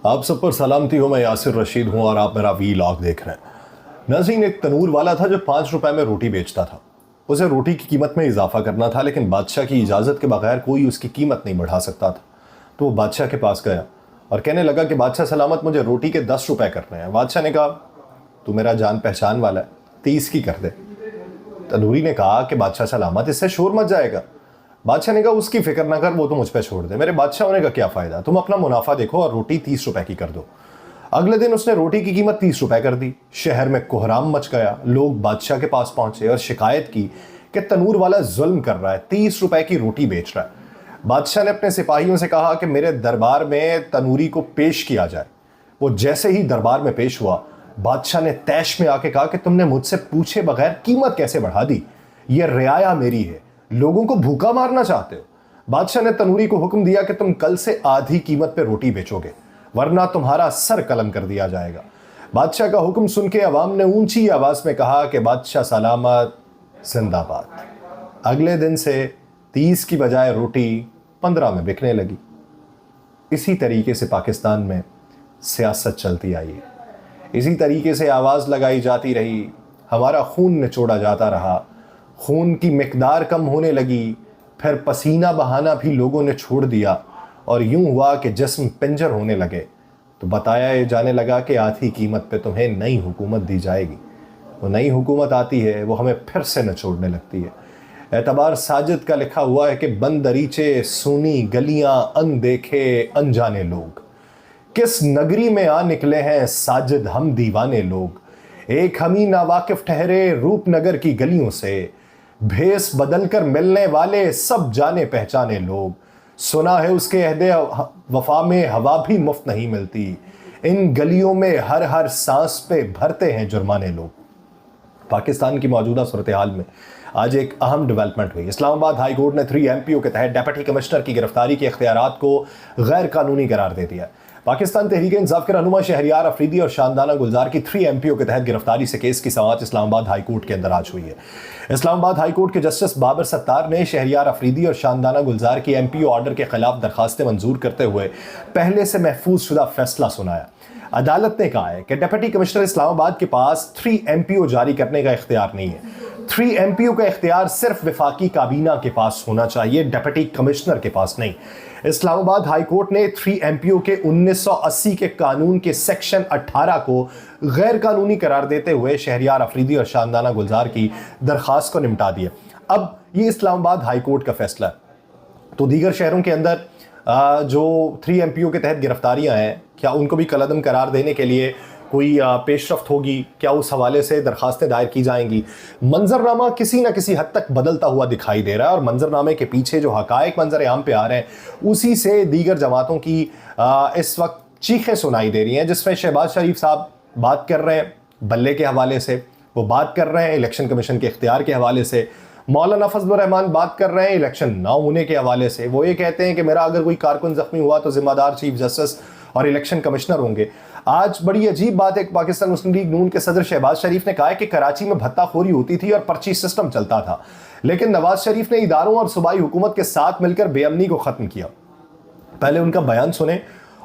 आप सब पर सलामती हो। मैं यासिर रशीद हूँ और आप मेरा वीलॉग देख रहे हैं। नाज़रीन, एक तनूर वाला था जो 5 रुपए में रोटी बेचता था। उसे रोटी की कीमत में इजाफा करना था, लेकिन बादशाह की इजाज़त के बगैर कोई उसकी कीमत नहीं बढ़ा सकता था। तो वो बादशाह के पास गया और कहने लगा कि बादशाह सलामत, मुझे रोटी के 10 रुपए करने हैं। बादशाह ने कहा, तू मेरा जान पहचान वाला है, 30 की कर दे। तनूरी ने कहा कि बादशाह सलामत, इससे शोर मच जाएगा। बादशाह ने कहा, उसकी फिक्र ना कर, वो तो मुझ पर छोड़ दे, मेरे बादशाह होने का क्या फ़ायदा, तुम अपना मुनाफा देखो और रोटी 30 रुपए की कर दो। अगले दिन उसने रोटी की कीमत 30 रुपए कर दी। शहर में कोहराम मच गया। लोग बादशाह के पास पहुंचे और शिकायत की कि तनूर वाला जुल्म कर रहा है, 30 रुपए की रोटी बेच रहा है। बादशाह ने अपने सिपाहियों से कहा कि मेरे दरबार में तनूरी को पेश किया जाए। वो जैसे ही दरबार में पेश हुआ, बादशाह ने तैश में आके कहा कि तुमने मुझसे पूछे बगैर कीमत कैसे बढ़ा दी, यह रियाया मेरी है, लोगों को भूखा मारना चाहते हो। बादशाह ने तनूरी को हुक्म दिया कि तुम कल से आधी कीमत पे रोटी बेचोगे, वरना तुम्हारा सर कलम कर दिया जाएगा। बादशाह का हुक्म सुन के अवाम ने ऊंची आवाज में कहा कि बादशाह सलामत जिंदाबाद। अगले दिन से 30 की बजाय रोटी 15 में बिकने लगी। इसी तरीके से पाकिस्तान में सियासत चलती आई है। इसी तरीके से आवाज़ लगाई जाती रही, हमारा खून निचोड़ा जाता रहा, खून की मिकदार कम होने लगी, फिर पसीना बहाना भी लोगों ने छोड़ दिया और यूं हुआ कि जिस्म पिंजर होने लगे। तो बताया जाने लगा कि आधी कीमत पे तुम्हें नई हुकूमत दी जाएगी। वो नई हुकूमत आती है, वो हमें फिर से निचोड़ने लगती है। एतबार साजिद का लिखा हुआ है कि बंद दरीचे, सूनी गलियां, अनदेखे अनजाने लोग, किस नगरी में आ निकले हैं साजिद हम दीवाने लोग। एक हम ही नावाकिफ ठहरे रूपनगर की गलियों से, भेस बदलकर मिलने वाले सब जाने पहचाने लोग। सुना है उसके अहदे वफा में हवा भी मुफ्त नहीं मिलती, इन गलियों में हर हर सांस पे भरते हैं जुर्माने लोग। पाकिस्तान की मौजूदा सूरत हाल में आज एक अहम डेवलपमेंट हुई। इस्लामाबाद हाई कोर्ट ने 3 MPO के तहत डिप्टी कमिश्नर की गिरफ्तारी के इख्तियारात को गैर कानूनी करार दे दिया। पाकिस्तान तहरीक इंसाफ के रहनुमा शहरियार अफरीदी और शानदाना गुलजार की 3 MPO के तहत गिरफ्तारी से केस की समाअत इस्लामाबाद हाई कोर्ट के अंदर आज हुई है। इस्लामाबाद हाई कोर्ट के जस्टिस बाबर सत्तार ने शहरियार अफरीदी और शानदाना गुलजार की MPO ऑर्डर के खिलाफ दरखास्तें मंजूर करते हुए पहले से महफूज शुदा फैसला सुनाया। अदालत ने कहा है कि डिप्टी कमिश्नर इस्लामाबाद के पास 3 MPO जारी करने का इख्तियार नहीं है। 3 MPO का इख्तियार सिर्फ वफाकी काबीना के पास होना चाहिए, डिप्टी कमिश्नर के पास नहीं। इस्लामाबाद हाई कोर्ट ने 3 MPO के 1980 के कानून के सेक्शन 18 को गैर कानूनी करार देते हुए शहरियार अफरीदी और शानदाना गुलजार की दरखास्त को निपटा दिया। अब ये इस्लामाबाद हाई कोर्ट का फैसला है, तो दीगर शहरों के अंदर जो 3 MPO के तहत गिरफ्तारियां हैं, क्या उनको भी कलअदम करार देने के लिए कोई पेशरफ्त होगी? क्या उस हवाले से दरखास्तें दायर की जाएंगी? मंजरनामा किसी न किसी हद तक बदलता हुआ दिखाई दे रहा है और मंजरनामे के पीछे जो हकायक मंजर आम पे आ रहे हैं, उसी से दीगर जमातों की इस वक्त चीखें सुनाई दे रही हैं, जिसमें शहबाज शरीफ साहब बात कर रहे हैं बल्ले के हवाले से, वो बात कर रहे हैं इलेक्शन कमीशन के इख्तियार के हवाले से, मौलाना फजलुर रहमान बात कर रहे हैं इलेक्शन ना होने के हवाले से। वो ये कहते हैं कि मेरा अगर कोई कारकुन जख्मी हुआ तो जिम्मेदार चीफ जस्टिस और इलेक्शन कमिश्नर होंगे। आज बड़ी अजीब बात है, पाकिस्तान मुस्लिम लीग नून के सदर शहबाज शरीफ ने कहा है कि कराची में भत्ताखोरी होती थी और पर्ची सिस्टम चलता था, लेकिन नवाज शरीफ ने इदारों और सूबाई हुकूमत के साथ मिलकर बेअमनी को खत्म किया। पहले उनका बयान सुने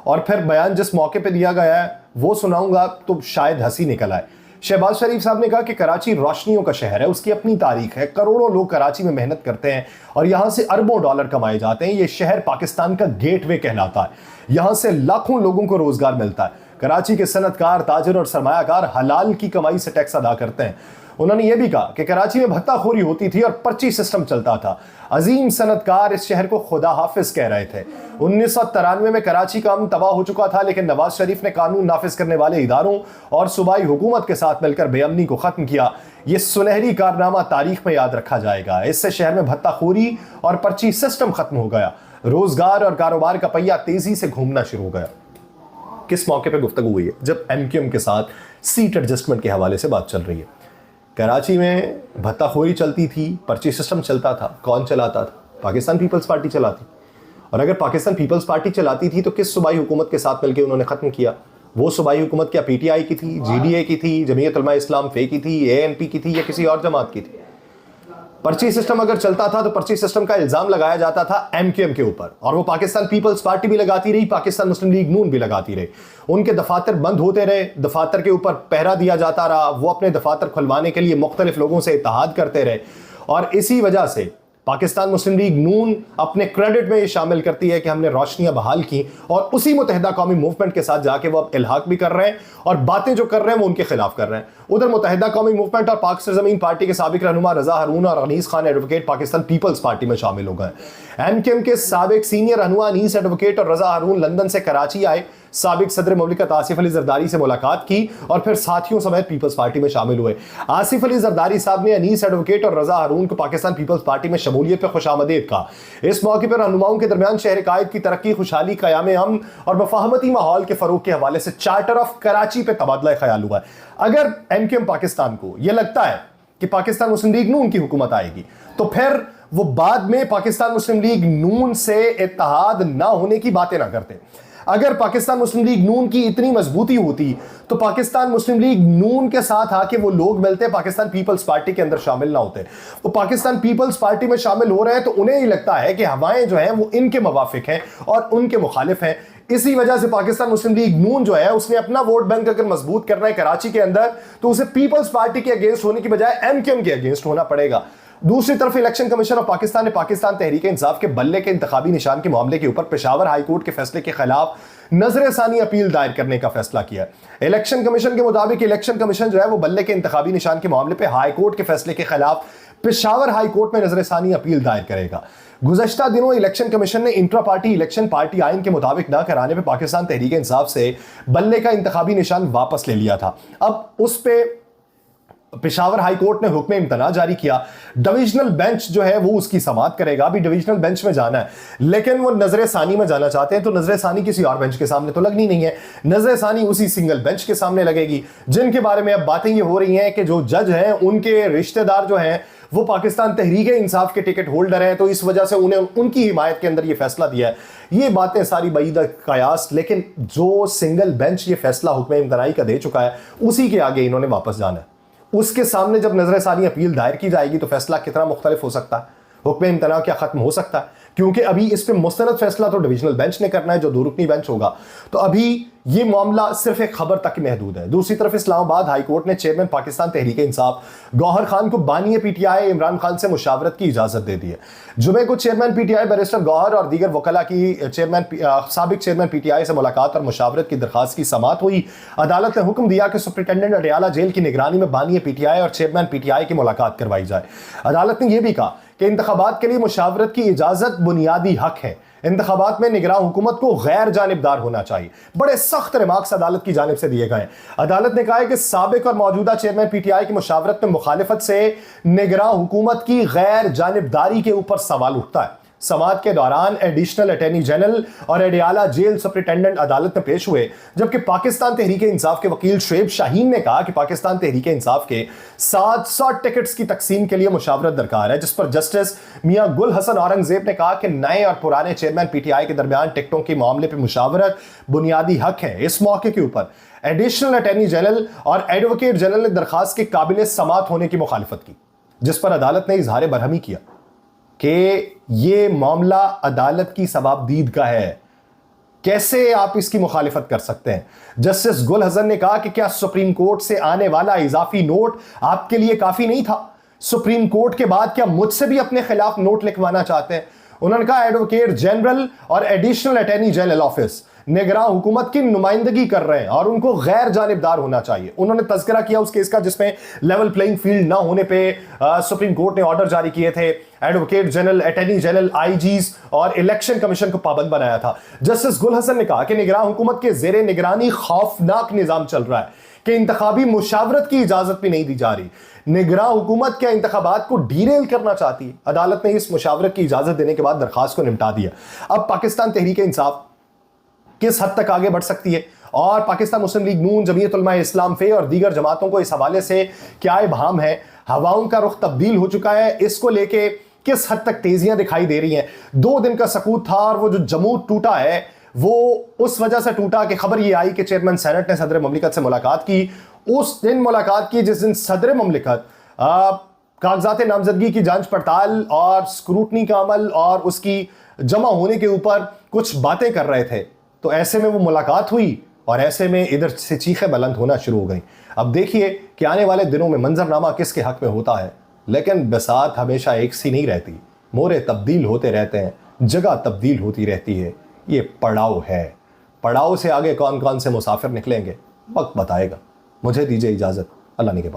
और फिर बयान जिस मौके पर दिया गया है वो सुनाऊंगा तो शायद हंसी निकल आए। शहबाज शरीफ साहब ने कहा कि कराची रोशनियों का शहर है, उसकी अपनी तारीख है, करोड़ों लोग कराची में मेहनत करते हैं और यहां से अरबों डॉलर कमाए जाते हैं। ये शहर पाकिस्तान का गेटवे कहलाता है, यहां से लाखों लोगों को रोजगार मिलता है। कराची के सनतकार, ताजिर और सरमायाकार हलाल की कमाई से टैक्स अदा करते हैं। उन्होंने ये भी कहा कि कराची में भत्ताखोरी होती थी और पर्ची सिस्टम चलता था। अजीम सनतकार इस शहर को खुदा हाफिज कह रहे थे। 1993 में कराची का अमन तबाह हो चुका था, लेकिन नवाज शरीफ ने कानून नाफिज करने वाले इदारों और सूबाई हुकूमत के साथ मिलकर बेअमनी को खत्म किया। ये सुनहरी कारनामा तारीख में याद रखा जाएगा। इससे शहर में भत्ताखोरी और पर्ची सिस्टम खत्म हो गया, रोजगार और कारोबार का पहिया तेजी से घूमना शुरू हो गया। किस मौके पर गुफ्तगू हुई है? जब MQM के साथ सीट एडजस्टमेंट के हवाले से बात चल रही है। कराची में भत्ताखोरी चलती थी, पर्ची सिस्टम चलता था, कौन चलाता था? पाकिस्तान पीपल्स पार्टी चलाती। और अगर पाकिस्तान पीपल्स पार्टी चलाती थी तो किस सूबाई हुकूमत के साथ मिलकर उन्होंने खत्म किया? वो सूबाई हुकूमत क्या PTI की थी, GDA की थी, जमीयत उलमा इस्लाम फे की थी, ANP की थी या किसी और जमात की थी? पर्ची सिस्टम अगर चलता था तो पर्ची सिस्टम का इल्जाम लगाया जाता था एमक्यूएम के ऊपर, और वो पाकिस्तान पीपल्स पार्टी भी लगाती रही, पाकिस्तान मुस्लिम लीग नून भी लगाती रही। उनके दफातर बंद होते रहे, दफातर के ऊपर पहरा दिया जाता रहा, वो अपने दफातर खुलवाने के लिए मुख्तलिफ लोगों से इत्तेहाद करते रहे, और इसी वजह से पाकिस्तान मुस्लिम लीग नून अपने क्रेडिट में ये शामिल करती है कि हमने रोशनियां बहाल की, और उसी मुत्तहिदा कौमी मूवमेंट के साथ जाके वो अब इल्हाक भी कर रहे हैं और बातें जो कर रहे हैं वो उनके खिलाफ कर रहे हैं। उधर मुत्तहिदा कौमी मूवमेंट और पाक सरजमीन पार्टी के साबिक रहनुमा रजा हारून और अनीस खान एडवोकेट पाकिस्तान पीपल्स पार्टी में शामिल हो गए। एमकेएम के साबिक सीनियर रहनुमा अनीस एडवोकेट और रजा हारून लंदन से कराची आए, साबिक सदर मुमलिकत आसिफ अली जरदारी से मुलाकात की और फिर साथियों समेत पीपल्स पार्टी में शामिल हुए। आसिफ अली जरदारी साहब ने अनीस एडवोकेट और रजा हारून को पाकिस्तान पीपल्स पार्टी में शमूलियत पर खुशामदीद कहा। इस मौके पर रहनुमाओं के दरमियान शहर कायद की तरक्की, खुशहाली, क़याम अमन और मफाहमती माहौल के फरोग के हवाले से चार्टर ऑफ कराची पे तबादला ख्याल हुआ। अगर एमकेएम पाकिस्तान को यह लगता है कि पाकिस्तान मुस्लिम लीग नून की हुकूमत आएगी तो फिर वो बाद में पाकिस्तान मुस्लिम लीग नून से इत्तेहाद ना होने की बातें ना करते। अगर पाकिस्तान मुस्लिम लीग नून की इतनी मजबूती होती तो पाकिस्तान मुस्लिम लीग नून के साथ आके वो लोग मिलते, पाकिस्तान पीपल्स पार्टी के अंदर शामिल ना होते। वो पाकिस्तान पीपल्स पार्टी में शामिल हो रहे हैं तो उन्हें ही लगता है कि हवाएं जो हैं वो इनके मुवाफिक हैं और उनके मुखालिफ हैं। इसी वजह से पाकिस्तान मुस्लिम लीग नून जो है उसने अपना वोट बैंक अगर मजबूत करना है कराची के अंदर तो उसे पीपल्स पार्टी के अगेंस्ट होने की बजाय एमकेएम के अगेंस्ट होना पड़ेगा। दूसरी तरफ इलेक्शन कमीशन ऑफ पाकिस्तान ने पाकिस्तान तहरीक इंसाफ के बल्ले के इंतखाबी निशान के मामले के ऊपर पेशावर हाई कोर्ट के फैसले के खिलाफ नजर सानी अपील दायर करने का फैसला किया। इलेक्शन कमीशन के मुताबिक इलेक्शन कमीशन जो है वो बल्ले के इंतखाबी निशान के मामले पर हाई कोर्ट के फैसले के खिलाफ पेशावर हाई कोर्ट में नजर सानी अपील दायर करेगा। गुज़श्ता दिनों इलेक्शन कमीशन ने इंट्रा पार्टी इलेक्शन पार्टी आइन के मुताबिक ना कराने पर पाकिस्तान तहरीक इंसाफ से बल्ले का इंतखाबी निशान वापस ले लिया था। अब उस पर पेशावर हाई कोर्ट ने हुक्म इम्तना जारी किया। डिविजनल बेंच जो है वो उसकी समाअत करेगा। अभी डिविजनल बेंच में जाना है, लेकिन वो नजर सानी में जाना चाहते हैं तो नजर सानी किसी और बेंच के सामने तो लगनी नहीं है, नजर सानी उसी सिंगल बेंच के सामने लगेगी, जिनके बारे में अब बातें ये हो रही हैं कि जो जज हैं उनके रिश्तेदार जो हैं वो पाकिस्तान तहरीक इंसाफ के टिकट होल्डर हैं, तो इस वजह से उन्हें उनकी हिमायत के अंदर ये फैसला दिया है। ये बातें सारी बईद कयास, लेकिन जो सिंगल बेंच ये फैसला हुक्म इम्तनाई का दे चुका है उसी के आगे इन्होंने वापस जाना है। उसके सामने जब नजर सानी अपील दायर की जाएगी तो फैसला कितना मुख्तलिफ हो सकता है, हुक्म इम्तना क्या खत्म हो सकता है, क्योंकि अभी इस पे मुस्तनद फैसला तो डिविजनल बेंच ने करना है जो 2 रुकनी बेंच होगा। तो अभी ये मामला सिर्फ एक खबर तक महदूद है। दूसरी तरफ इस्लामाबाद हाई कोर्ट ने चेयरमैन पाकिस्तान तहरीक इंसाफ गौहर खान को बानी पीटीआई इमरान खान से मुशावरत की इजाजत दे दी है। जुमे को चेयरमैन पीटीआई बैरिस्टर गौहर और दीगर वकला की साबिक चेयरमैन पीटीआई से मुलाकात और मुशावरत की दरखास्त की समाअत हुई। अदालत ने हुक्म दिया कि सुप्रिंटेंडेंट अडयाला जेल की निगरानी में बानी पीटीआई और चेयरमैन पीटीआई की मुलाकात करवाई जाए। अदालत ने यह भी कहा कि इंतखाबात के लिए मुशावरत की इजाजत बुनियादी हक है। इंतखाबात में निगरान हुकूमत को गैर जानिबदार होना चाहिए। बड़े सख्त रिमार्क्स अदालत की जानिब से दिए गए। अदालत ने कहा है कि साबिक और मौजूदा चेयरमैन पीटीआई की मुशावरत में मुखालिफत से निगरान हुकूमत की गैर जानिबदारी के ऊपर सवाल उठता है। समाअत के दौरान एडिशनल अटॉर्नी जनरल और अडयाला जेल सुप्रिंटेंडेंट अदालत में पेश हुए, जबकि पाकिस्तान तहरीक इंसाफ के वकील शुएब शाहीन ने कहा कि पाकिस्तान तहरीक इंसाफ के 700 टिकट्स की तकसीम के लिए मुशावरत दरकार है, जिस पर जस्टिस मियां गुल हसन औरंगजेब ने कहा कि नए और पुराने चेयरमैन पीटीआई के दरमियान टिकटों के मामले पर मुशावरत बुनियादी हक है। इस मौके के ऊपर एडिशनल अटॉर्नी जनरल और एडवोकेट जनरल ने दरखास्त के काबिल समाअत होने की मुखालिफत की, जिस पर अदालत ने इजहार बरहमी किया कि ये मामला अदालत की सवाबदीद का है, कैसे आप इसकी मुखालिफत कर सकते हैं। जस्टिस गुल हसन ने कहा कि क्या सुप्रीम कोर्ट से आने वाला इजाफी नोट आपके लिए काफी नहीं था? सुप्रीम कोर्ट के बाद क्या मुझसे भी अपने खिलाफ नोट लिखवाना चाहते हैं? उन्होंने कहा एडवोकेट जनरल और एडिशनल अटॉर्नी जनरल ऑफिस निगरान हुकूमत की नुमाइंदगी कर रहे हैं और उनको गैर जानिबदार होना चाहिए। उन्होंने तज़किरा किया उस केस का जिसमें लेवल प्लेइंग फील्ड ना होने पे सुप्रीम कोर्ट ने ऑर्डर जारी किए थे। Advocate general, attorney general, IGs और इलेक्शन कमीशन को पाबंद बनाया था। जस्टिस गुल हसन ने कहा कि निगरान हुकूमत के जेरे निगरानी खौफनाक निजाम चल रहा है कि इंतखाबी मुशावरत की इजाजत भी नहीं दी जा रही। निगरान हुकूमत क्या इंतखाबात को डीरेल करना चाहती है? अदालत ने इस मुशावरत की इजाजत देने के बाद दरखास्त को निपटा दिया। अब पाकिस्तान तहरीक इंसाफ किस हद तक आगे बढ़ सकती है और पाकिस्तान मुस्लिम लीग नून, जमीयत उलमा इस्लाम फे और दीगर जमातों को इस हवाले से क्या इबहाम है? हवाओं का रुख तब्दील हो चुका है, इसको लेके किस हद तक तेजियां दिखाई दे रही हैं? 2 दिन का सकूत था और वो जो जमूत टूटा है वो उस वजह से टूटा कि खबर ये आई कि चेयरमैन सेनेट ने सदर ममलिकत से मुलाकात की। उस दिन मुलाकात की जिस दिन सदर ममलिकत कागजात नामजदगी की जांच पड़ताल और स्क्रूटनी का अमल और उसकी जमा होने के ऊपर कुछ बातें कर रहे थे, तो ऐसे में वो मुलाकात हुई और ऐसे में इधर से चीखें बुलंद होना शुरू हो गई। अब देखिए कि आने वाले दिनों में मंजरनामा किसके हक में होता है, लेकिन बसात हमेशा एक सी नहीं रहती, मोरे तब्दील होते रहते हैं, जगह तब्दील होती रहती है। ये पड़ाव है, पड़ाव से आगे कौन कौन से मुसाफिर निकलेंगे वक्त बताएगा। मुझे दीजिए इजाज़त, अल्लाह निगहबान।